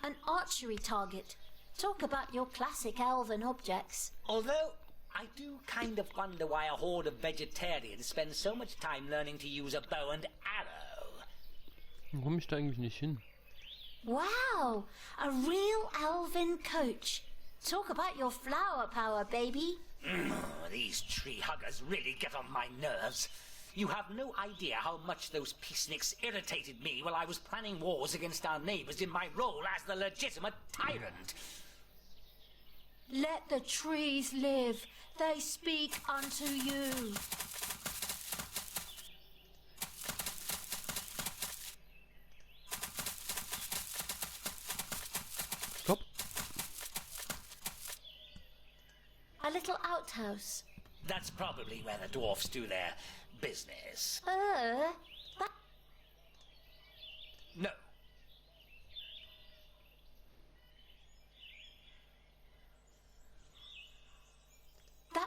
An archery target. Talk about your classic elven objects. Although, I do kind of wonder why a horde of vegetarians spend so much time learning to use a bow and arrow. Warum komme ich da eigentlich nicht hin? Wow, a real elven coach. Talk about your flower power, baby. These tree huggers really get on my nerves. You have no idea how much those peaceniks irritated me while I was planning wars against our neighbors in my role as the legitimate tyrant. Let the trees live. They speak unto you. Stop. A little outhouse. That's probably where the dwarfs do their business. That No.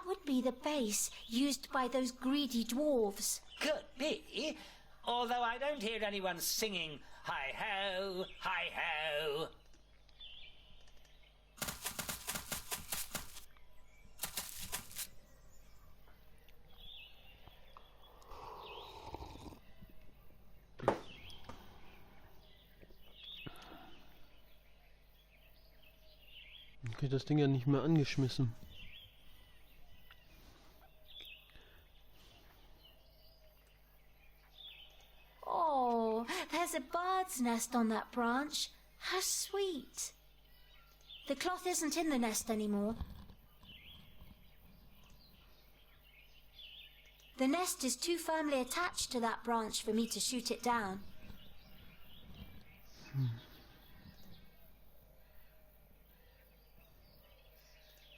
would be the base used by those greedy dwarves. Could be. Although I don't hear anyone singing, hi-ho, hi-ho. Okay, das Ding ja nicht mehr angeschmissen. Oh, there's a bird's nest on that branch. How sweet. The cloth isn't in the nest anymore. The nest is too firmly attached to that branch for me to shoot it down.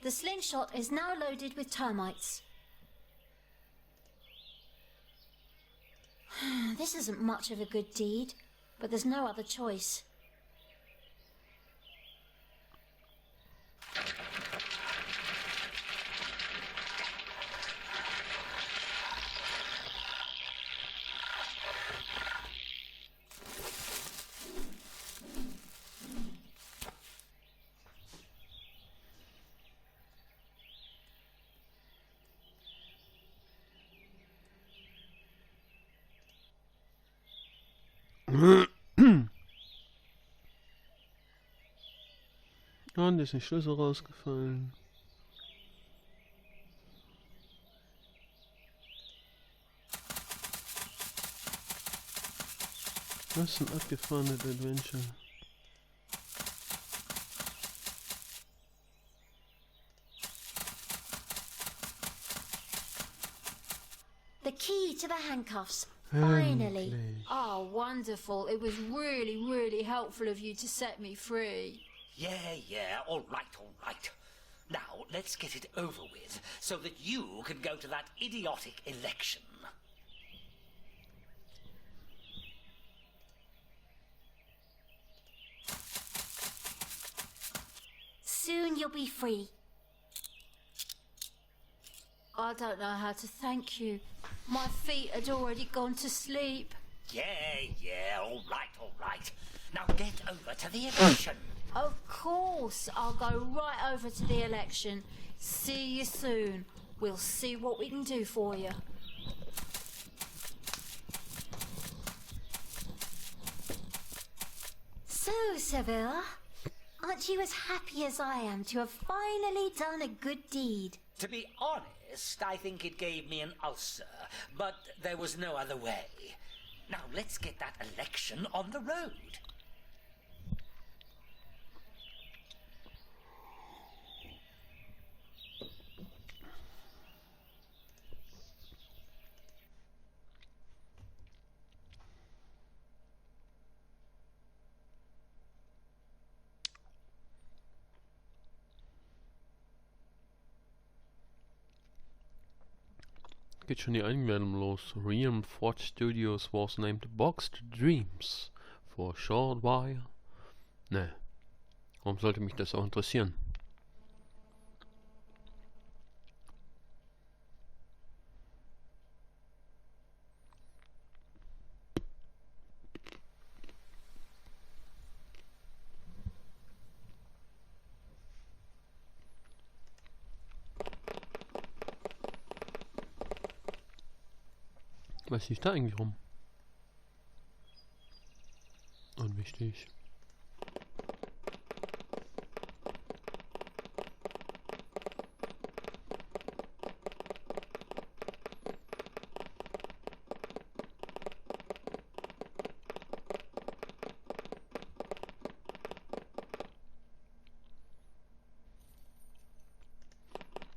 The slingshot is now loaded with termites. This isn't much of a good deed, but there's no other choice. Und ist ein Schlüssel rausgefallen. Was ist ein abgefahrenes Adventure? The key to the handcuffs. Finally. Endlich. Oh, wonderful. It was really, really helpful of you to set me free. Yeah, all right. Now, let's get it over with, so that you can go to that idiotic election. Soon you'll be free. I don't know how to thank you. My feet had already gone to sleep. Yeah, all right. Now get over to the election. Of course, I'll go right over to the election. See you soon. We'll see what we can do for you. So, Ceville, aren't you as happy as I am to have finally done a good deed? To be honest, I think it gave me an ulcer, but there was no other way. Now let's get that election on the road. Geht schon die Einmeldung los. Realmforge Studios was named Boxed Dreams for a short while. Ne. Warum sollte mich das auch interessieren? Was ist da eigentlich rum? Unwichtig.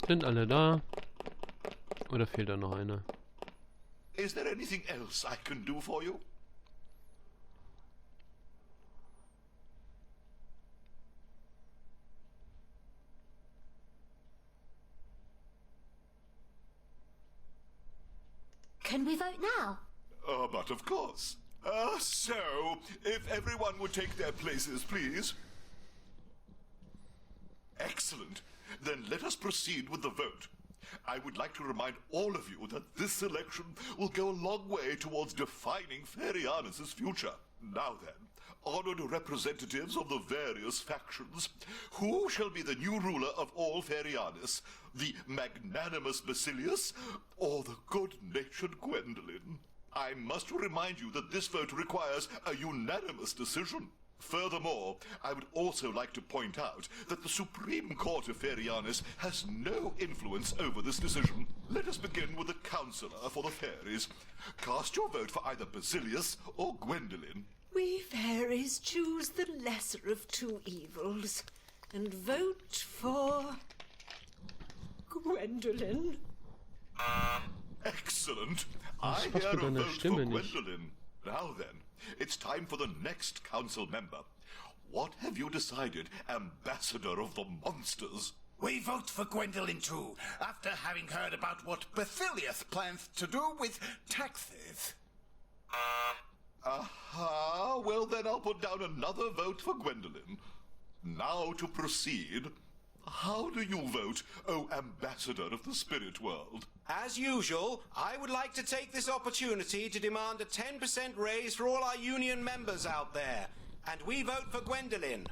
Sind alle da? Oder fehlt da noch einer? Is there anything else I can do for you? Can we vote now? But of course. So, if everyone would take their places, please. Excellent. Then let us proceed with the vote. I would like to remind all of you that this election will go a long way towards defining Faeryanis' future. Now then, honored representatives of the various factions, who shall be the new ruler of all Faeryanis? The magnanimous Basilius or the good-natured Gwendolen? I must remind you that this vote requires a unanimous decision. Furthermore, I would also like to point out that the Supreme Court of Faeryanis has no influence over this decision. Let us begin with the Councillor for the Fairies. Cast your vote for either Basilius or Gwendolen. We fairies choose the lesser of two evils and vote for Gwendolen. Excellent. Was I passt hear mit a deiner vote Stimme for nicht? Gwendolen. Now then, it's time for the next council member. What have you decided, Ambassador of the Monsters? We vote for Gwendolen too, after having heard about what Basilius plans to do with taxes. Aha, well then I'll put down another vote for Gwendolen. Now to proceed. How do you vote, O Ambassador of the Spirit World? As usual, I would like to take this opportunity to demand a 10% raise for all our union members out there. And we vote for Gwendolen.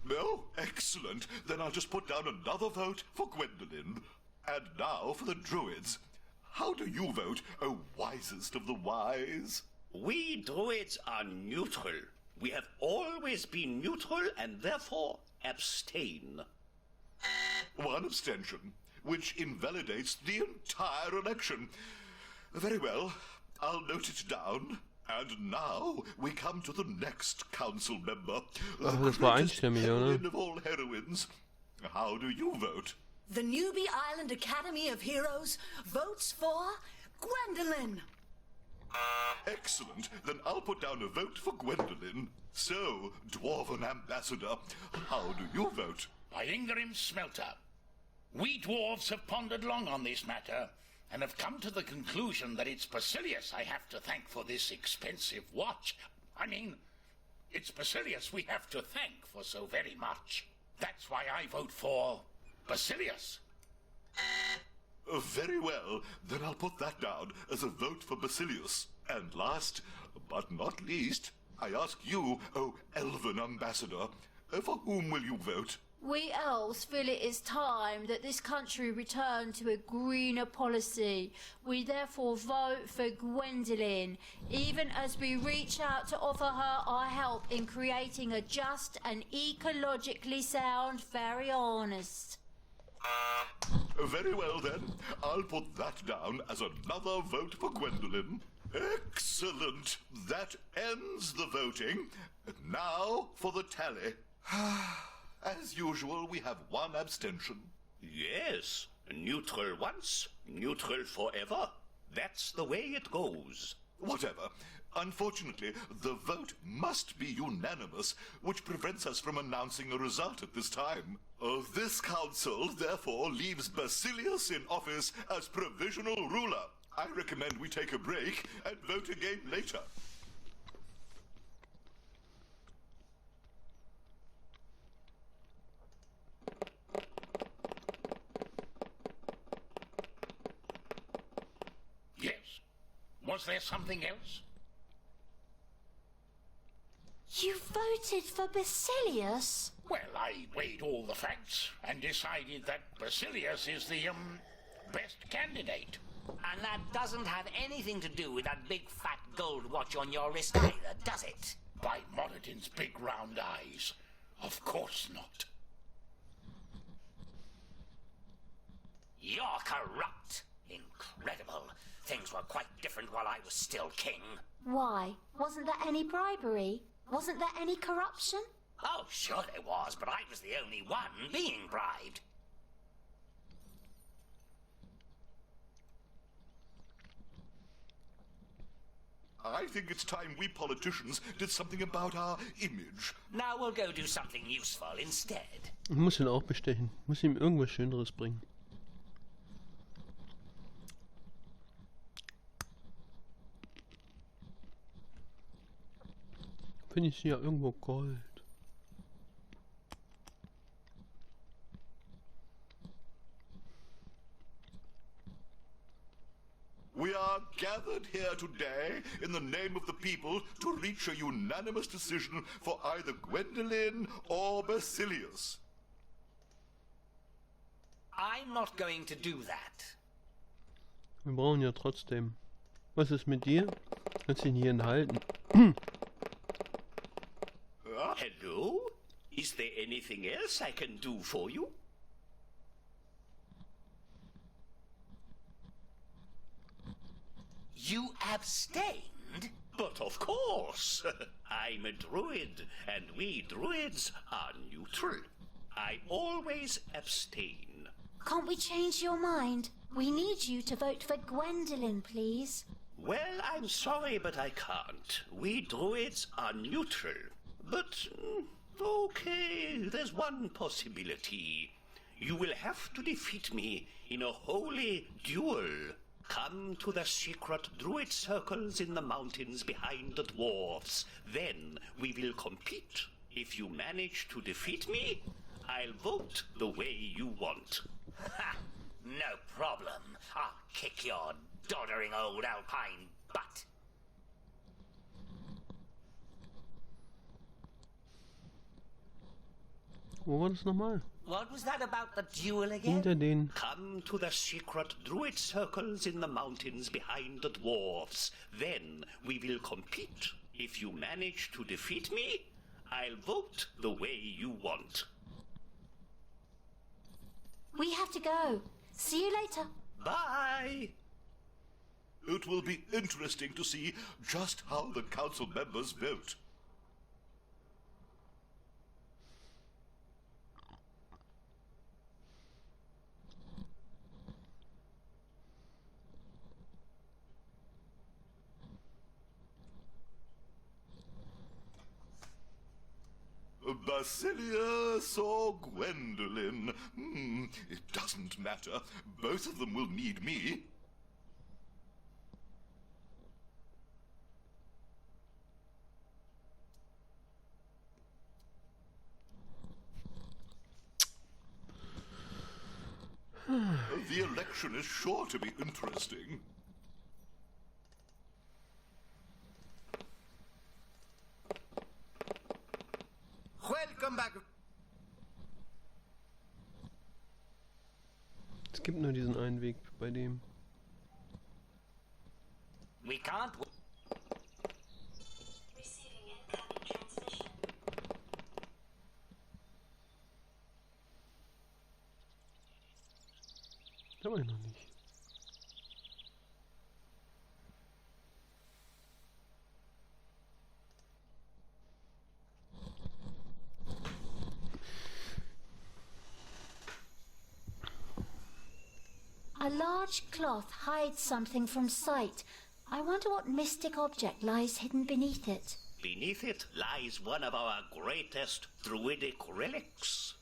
No? Excellent. Then I'll just put down another vote for Gwendolen. And now for the Druids. How do you vote, O wisest of the wise? We Druids are neutral. We have always been neutral and therefore abstain. One abstention, which invalidates the entire election. Very well, I'll note it down. And now we come to the next council member. Ach, das war einstimmig, oder? Heroine of all heroines. How do you vote? The Newbie Island Academy of Heroes votes for Gwendolen. Excellent. Then I'll put down a vote for Gwendolen. So, Dwarven Ambassador, how do you vote? By Ingrim's smelter. We dwarves have pondered long on this matter, and have come to the conclusion that it's Basilius I have to thank for this expensive watch. I mean, it's Basilius we have to thank for so very much. That's why I vote for Basilius. Very well, then I'll put that down as a vote for Basilius. And last, but not least, I ask you, O Elven Ambassador, for whom will you vote? We elves feel it is time that this country return to a greener policy. We therefore vote for Gwendolen, even as we reach out to offer her our help in creating a just and ecologically sound Faeryanis. Very well then, I'll put that down as another vote for Gwendolen. Excellent! That ends the voting. Now for the tally. As usual, we have one abstention. Yes, neutral once, neutral forever. That's the way it goes. Whatever. Unfortunately, the vote must be unanimous, which prevents us from announcing a result at this time. This council, therefore, leaves Basilius in office as provisional ruler. I recommend we take a break and vote again later. Yes. Was there something else? You voted for Basilius? Well, I weighed all the facts and decided that Basilius is the, best candidate. And that doesn't have anything to do with that big fat gold watch on your wrist either, does it? By Moradin's big round eyes. Of course not. You're corrupt. Incredible. Things were quite different while I was still king. Why? Wasn't there any bribery? Wasn't there any corruption? Oh, sure there was, but I was the only one being bribed. I think it's time we politicians did something about our image. Now we'll go do something useful instead. Ich muss ihn auch bestechen. Ich muss ihm irgendwas Schöneres bringen. Finde ich ja irgendwo Gold. We are gathered here today in the name of the people to reach a unanimous decision for either Gwendolen or Basilius. I'm not going to do that. Wir brauchen ja trotzdem. Was ist mit dir? Kannst ihn hier enthalten. Hello? Is there anything else I can do for you? You abstained? But of course! I'm a druid, and we druids are neutral. I always abstain. Can't we change your mind? We need you to vote for Gwendolen, please. Well, I'm sorry, but I can't. We druids are neutral. But, okay, there's one possibility. You will have to defeat me in a holy duel. Come to the secret druid circles in the mountains behind the dwarves. Then we will compete. If you manage to defeat me, I'll vote the way you want. Ha! No problem. I'll kick your doddering old alpine butt. Wo war das nochmal? What was that about the duel again? Hinter den. Come to the secret druid circles in the mountains behind the dwarves. Then we will compete. If you manage to defeat me, I'll vote the way you want. We have to go. See you later. Bye! It will be interesting to see just how the council members vote. Basilius or Gwendolen? It doesn't matter. Both of them will need me. The election is sure to be interesting. Welcome back. Es gibt nur diesen einen Weg bei dem. We can't. Receiving incoming transmission. Da war ich noch nicht. A large cloth hides something from sight. I wonder what mystic object lies hidden beneath it. Beneath it lies one of our greatest druidic relics.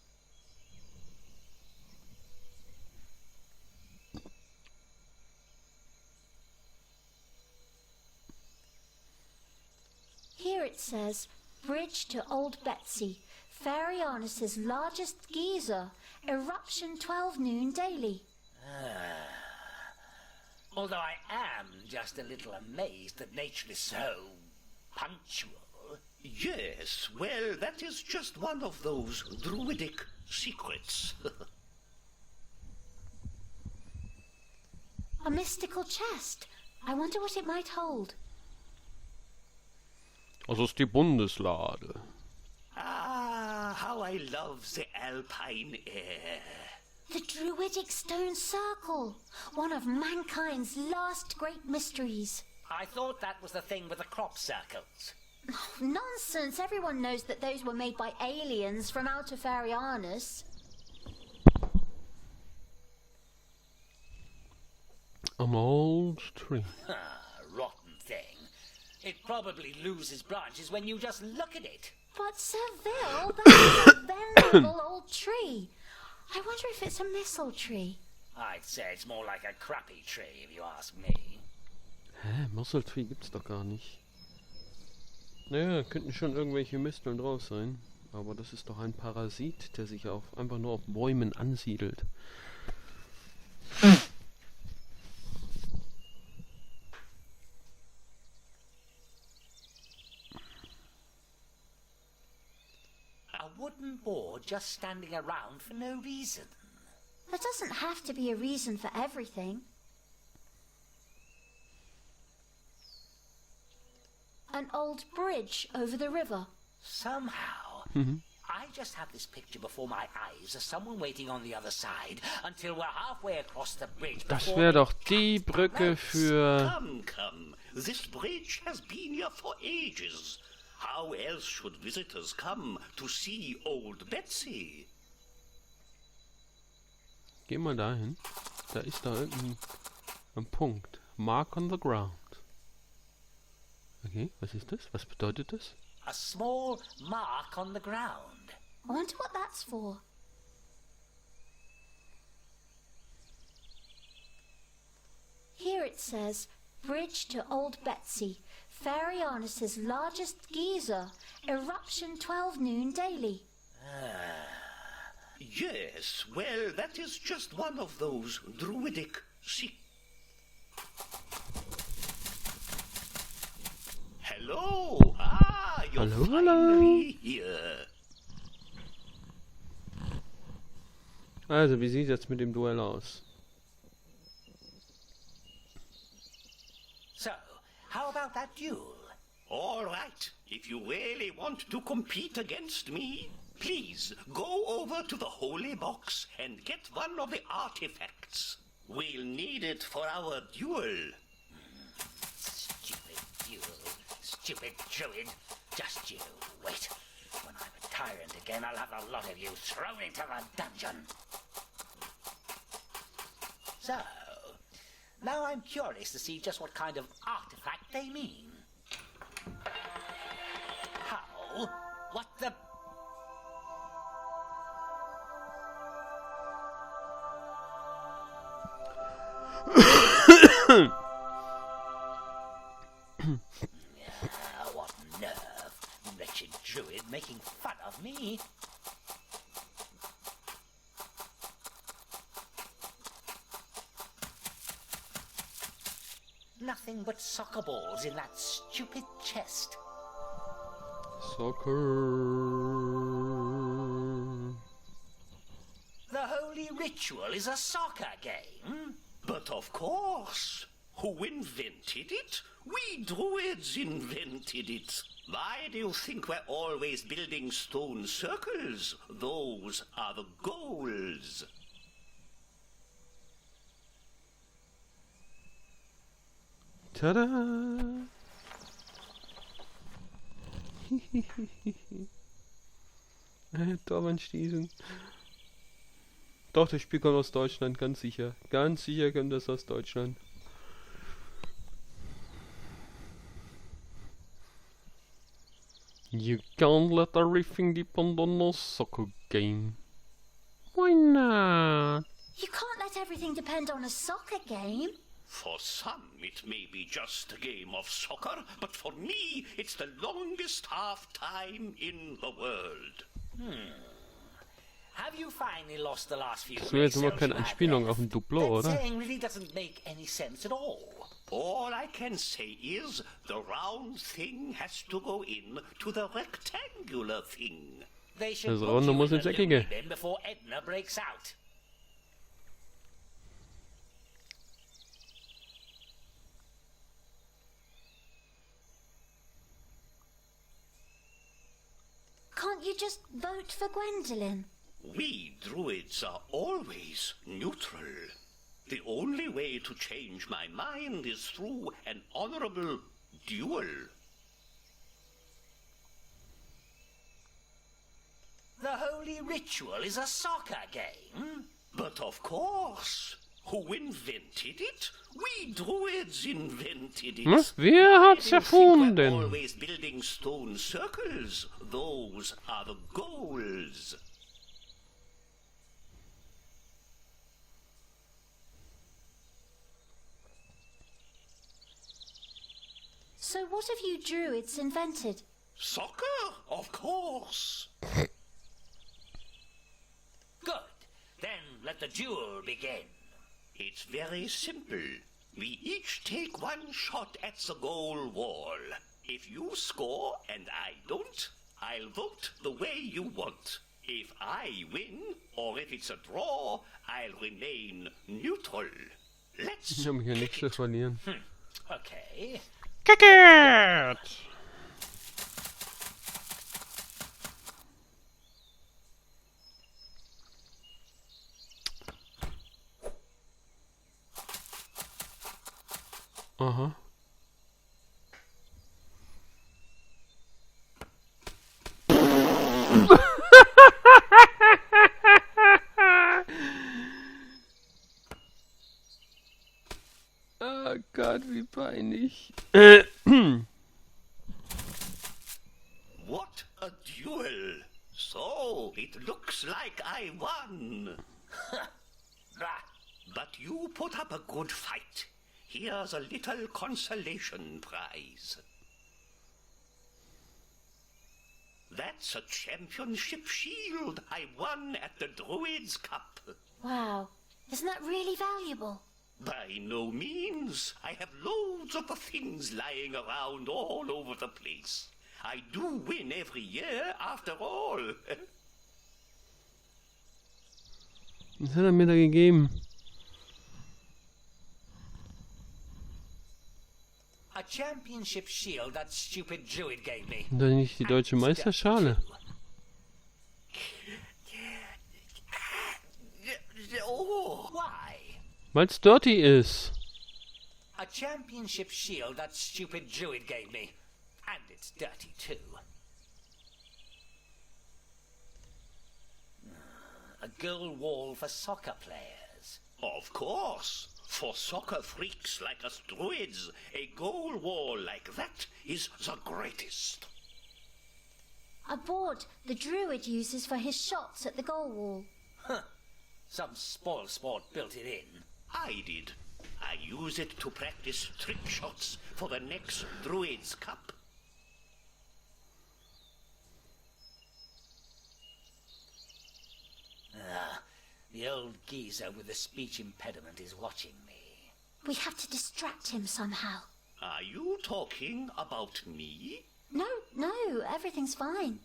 Here it says, Bridge to Old Betsy, Faeryanis' largest geyser, eruption 12 noon daily. Although I am just a little amazed that nature is so punctual. Yes, well, that is just one of those druidic secrets. A mystical chest. I wonder what it might hold. Also ist die Bundeslade. Ah, how I love the alpine air. The druidic stone circle. One of mankind's last great mysteries. I thought that was the thing with the crop circles. Oh, nonsense. Everyone knows that those were made by aliens from out of Faeryanis. An old tree. Rotten thing. It probably loses branches when you just look at it. But Ceville, that's a venerable old tree. I wonder if it's a mistle tree. I'd say it's more like a crappy tree, if you ask me. Hä? Misteltree gibt's doch gar nicht. Naja, könnten schon irgendwelche Misteln drauf sein. Aber das ist doch ein Parasit, der sich einfach nur auf Bäumen ansiedelt. A wooden board just standing around for no reason. There doesn't have to be a reason for everything. An old bridge over the river. Somehow, I just have this picture before my eyes of someone waiting on the other side until we're halfway across the bridge. Das wäre doch die Brücke für... Come. This bridge has been here for ages. How else should visitors come to see old Betsy? Geh mal dahin. Da ist da irgendein Punkt. Mark on the ground. Okay, was ist das? Was bedeutet das? A small mark on the ground. I wonder what that's for. Here it says, Bridge to Old Betsy, Faeryanis' largest geyser, eruption 12 noon daily. Yes, well, that is just one of those druidic Hello! Ah, you're finally here. Also, wie sieht jetzt mit dem Duell aus? So, how about that duel? All right, if you really want to compete against me, please go over to the holy box and get one of the artifacts. We'll need it for our duel. Stupid duel. Stupid druid. Just you wait. When I'm a tyrant again, I'll have a lot of you thrown into the dungeon. So, now I'm curious to see just what kind of artifact they mean. How? What the... What nerve, wretched druid making fun of me. Nothing but soccer balls in that stupid chest. Soccer. The holy ritual is a soccer game. But of course. Who invented it? We druids invented it. Why do you think we're always building stone circles? Those are the goals. Tada! Torwandstiesen. Doch, das Spiel kommt aus Deutschland, ganz sicher. Ganz sicher kommt das aus Deutschland. You can't let everything depend on a soccer game. Why not? You can't let everything depend on a soccer game. For some, it may be just a game of soccer, but for me, it's the longest half-time in the world. Have you finally lost the last few Das wäre jetzt immer keine Anspielung auf ein Duplo, That oder? saying really doesn't make any sense at all. All I can say is the round thing has to go in to the rectangular thing. They should Das put Runde you muss in ins a Eckige. loony bin before Edna breaks out. can't you just vote for Gwendolyn? We druids are always neutral. The only way to change my mind is through an honorable duel. The holy ritual is a soccer game? But of course. Who invented it? We druids invented it. Was? Wer hat's We're erfunden? always building stone circles. Those are the goals. So what have you druids invented? Soccer? Of course. Good. Then let the duel begin. It's very simple. We each take one shot at the goal wall. If you score and I don't, I'll vote the way you want. If I win, or if it's a draw, I'll remain neutral. Let's Ich habe hier nichts zu verlieren. Okay. Kick it! Aha. Oh Gott, wie peinlich. What a duel! So, it looks like I won. But you put up a good fight. Here's a little consolation prize. That's a championship shield I won at the Druids' Cup. Wow, isn't that really valuable? By no means. I have loads of the things lying around all over the place. I do win every year, after all. Was hat er mir da gegeben? A championship shield that stupid druid gave me. Da nicht die deutsche Meisterschale. Oh, Why? Weil's dirty ist. A championship shield that stupid druid gave me. And it's dirty too. A goal wall for soccer players. of course. For soccer freaks like us druids, a goal wall like that is the greatest. A board the druid uses for his shots at the goal wall. Some spoil sport built it in. I did. I use it to practice trick shots for the next Druids' Cup. The old geezer with the speech impediment is watching me. We have to distract him somehow. Are you talking about me? No, everything's fine.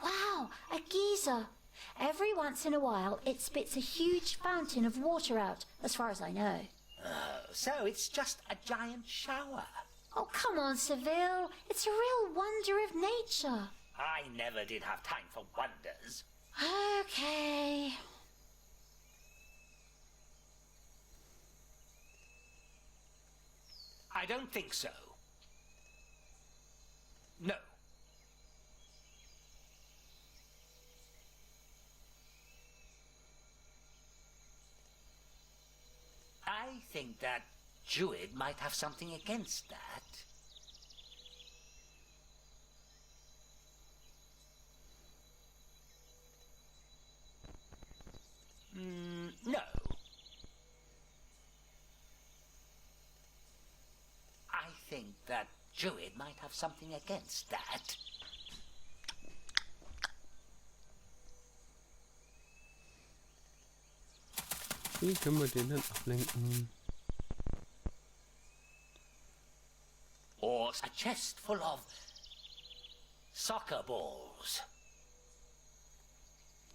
Wow, a geyser. Every once in a while, it spits a huge fountain of water out, as far as I know. So it's just a giant shower. Oh, come on, Ceville. It's a real wonder of nature. I never did have time for wonders. Okay. I don't think so. No. I think that Druid might have something against that. No. I think that Druid might have something against that. Wie können wir den denn ablenken? Or a chest full of soccer balls.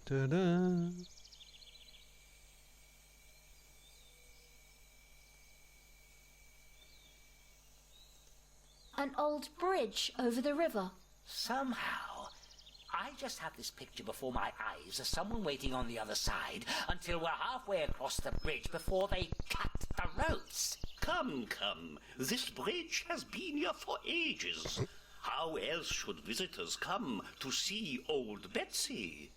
Tada! An old bridge over the river. Somehow, I just have this picture before my eyes of someone waiting on the other side until we're halfway across the bridge before they cut the ropes. Come, come. This bridge has been here for ages. How else should visitors come to see old Betsy?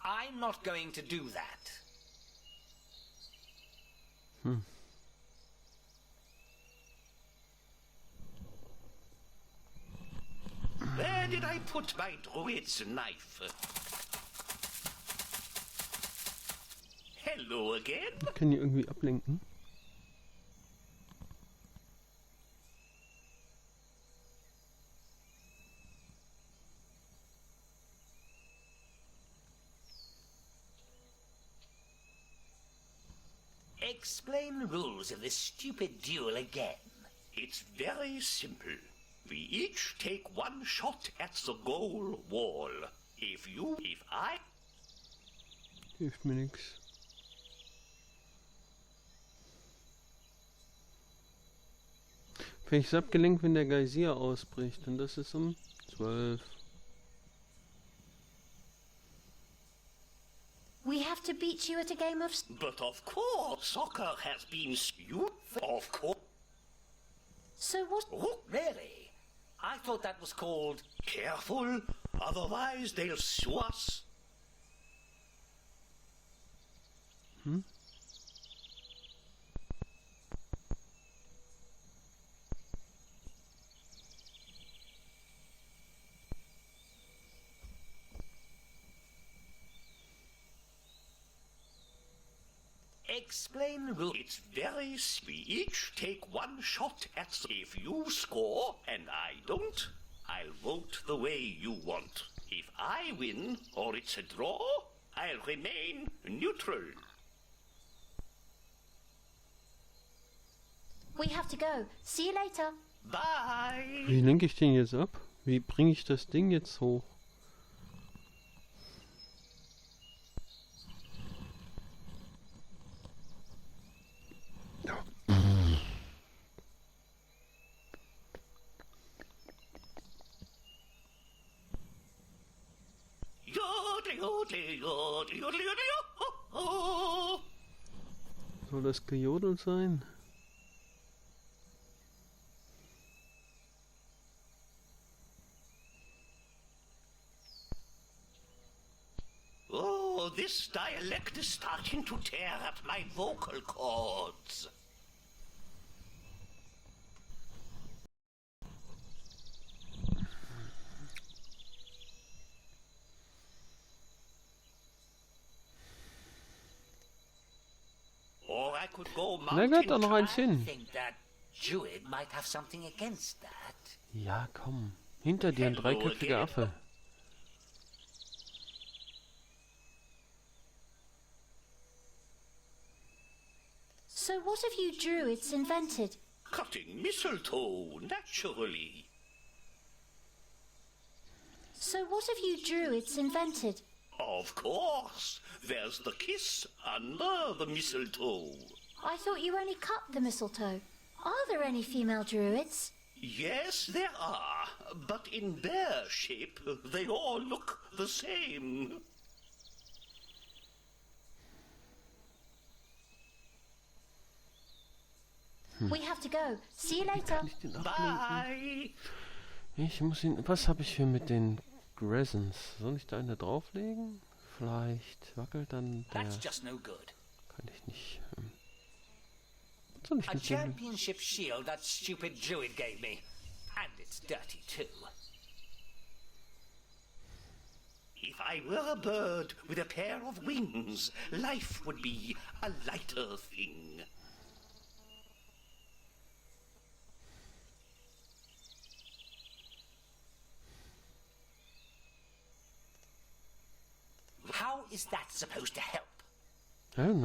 I'm not going to do that. Where did I put my druid's knife? Hello again. Kann die irgendwie ablenken? Explain the rules of this stupid duel again. It's very simple. We each take one shot at the goal wall. If I... Hilft mir nix. Vielleicht ist abgelenkt, wenn der Geysir ausbricht. Und das ist um 12. We have to beat you at a game of... But of course, soccer has been of course. So what... Oh, really? I thought that was called... Careful, otherwise they'll sue us. Explain the rules. It's very... We each take one shot at... If you score and I don't, I'll vote the way you want. If I win or it's a draw, I'll remain neutral. We have to go. See you later. Bye. Wie lenke ich den jetzt ab? Wie bringe ich das Ding jetzt hoch? Soll das Gejodel sein? Oh, this dialect is starting to tear at my vocal cords. Or I could go Na gut, dann noch eins I hin. think that Druid might have something against that. Ja, komm. Hinter dir ein dreiköpfiger Affe. So what have you druids invented? Cutting mistletoe, naturally. So what have you druids invented? Of course. There's the kiss under the mistletoe. I thought you only cut the mistletoe. Are there any female druids? Yes, there are. But in bear shape, they all look the same. We have to go. See you later. Kann ich den ablenken? Bye. Ich muss ihn... Was habe ich für mit den Resons? Soll ich da eine drauflegen? Vielleicht wackelt dann der... That's just no good. Kann ich nicht... Was soll ich A mit dem... championship shield that stupid Druid gave me. And it's dirty too. If I were a bird with a pair of wings, life would be a lighter thing. How is that supposed to help? I don't know.